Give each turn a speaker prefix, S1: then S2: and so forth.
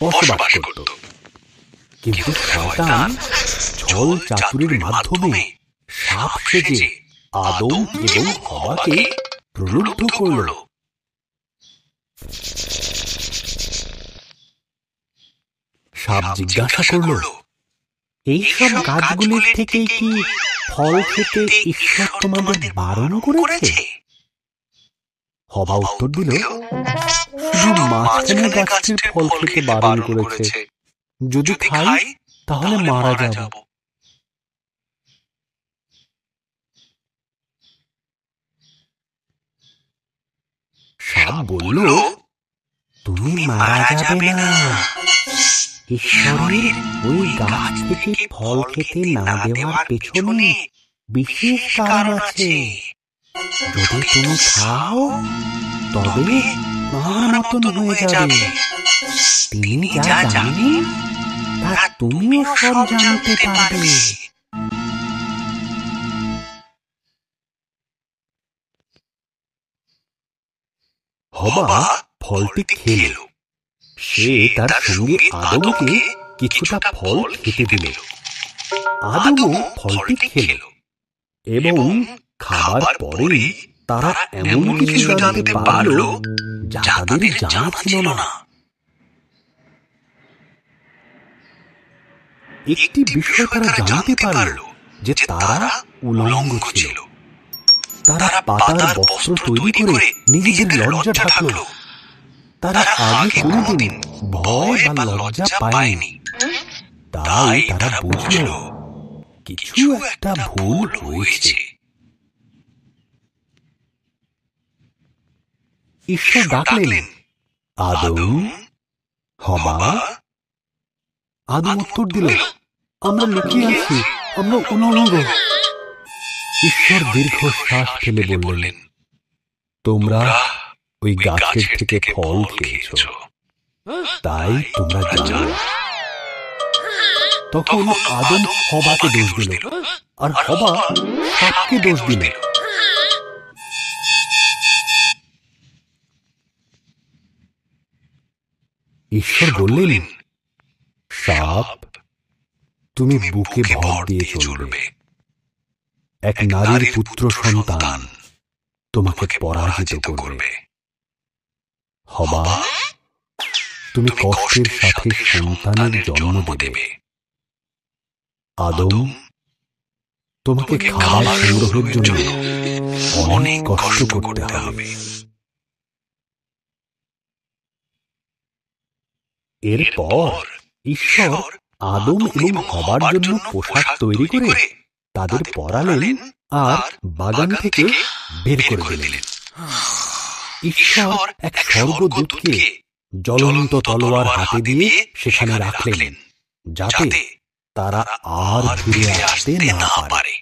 S1: বসবাস করত। কিন্তু শয়তান ছল চাতুরির মাধ্যমে সাপ সেজে আদম এবং হওয়াকে প্রলুব্ধ করল। সাপ জিজ্ঞাসা করল, এইসব গাছগুলির থেকে কি ফল খেতে ঈশ্বর তোমাদের বারণ করেছে? হবা উত্তর দিল, শুধু মাঝখানে গাছটির ফল খেতে বারণ করেছে, যদি খাই তাহলে মারা যাব। সাপ বলল, তুমি মারা যাবে না। ঈশ্বরের ওই গাছ থেকে ফল খেতে না দেওয়ার পেছনে বিশেষ কারণ আছে। যদি তুমি খাও তবে তার মতন হয়ে যাবে। তিনি যা জানেন তা তুমিও সব জানতে পারবে। হবা ফলটি খেল। সে তার সঙ্গে আদমকে কিছুটা ফল খেতে দিল। আদমও ফলটি খেল এবং খাবার পরেই তারা এমন কিছু জানতে পারল যা তাদের জানা ছিল না। একটি বিষয় তারা জানতে পারল যে তারা উলঙ্গ ছিল। তারা পাতার বস্ত্র তৈরি করে নিজেদের লজ্জা ঢাকল। তারা আগে কোনোদিন ভয় বা লজ্জা পায়নি। তাই তারা বুঝল কিছু একটা ভুল হয়েছে। ঈশ্বর ডাকলেন, আদম, হবা। আদম উত্তর দিল, আমরা লুকিয়ে আছি, আমরা উলঙ্গ। ঈশ্বর দীর্ঘশ্বাস ফেলে বললেন, তোমরা ওই গাছের থেকে ফল খেয়েছ, তাই তোমরা জানো। তখন আদম হবাকে দোষ দিল, আর হবা সাপকে দোষ দিল। ঈশ্বর বললেন, সাপ, তুমি বুকে ভর দিয়ে চলবে। এক নারীর পুত্র সন্তান তোমাকে পরাজিত করবে। হবা, তুমি কষ্টের সাথে সন্তানের জন্ম দেবে। আদম, তোমাকে খাবার সংগ্রহের জন্য অনেক কষ্ট করতে হবে। এরপর ঈশ্বর আদম এবং হবার জন্য পোশাক তৈরি করে তাদের পরালেন আর বাগান থেকে বের করে দিলেন। ঈশ্বর এক স্বর্গদূতকে জ্বলন্ত তলোয়ার হাতে দিয়ে সেখানে রাখলেন, যাতে তারা আর ফিরে আসতে না পারে।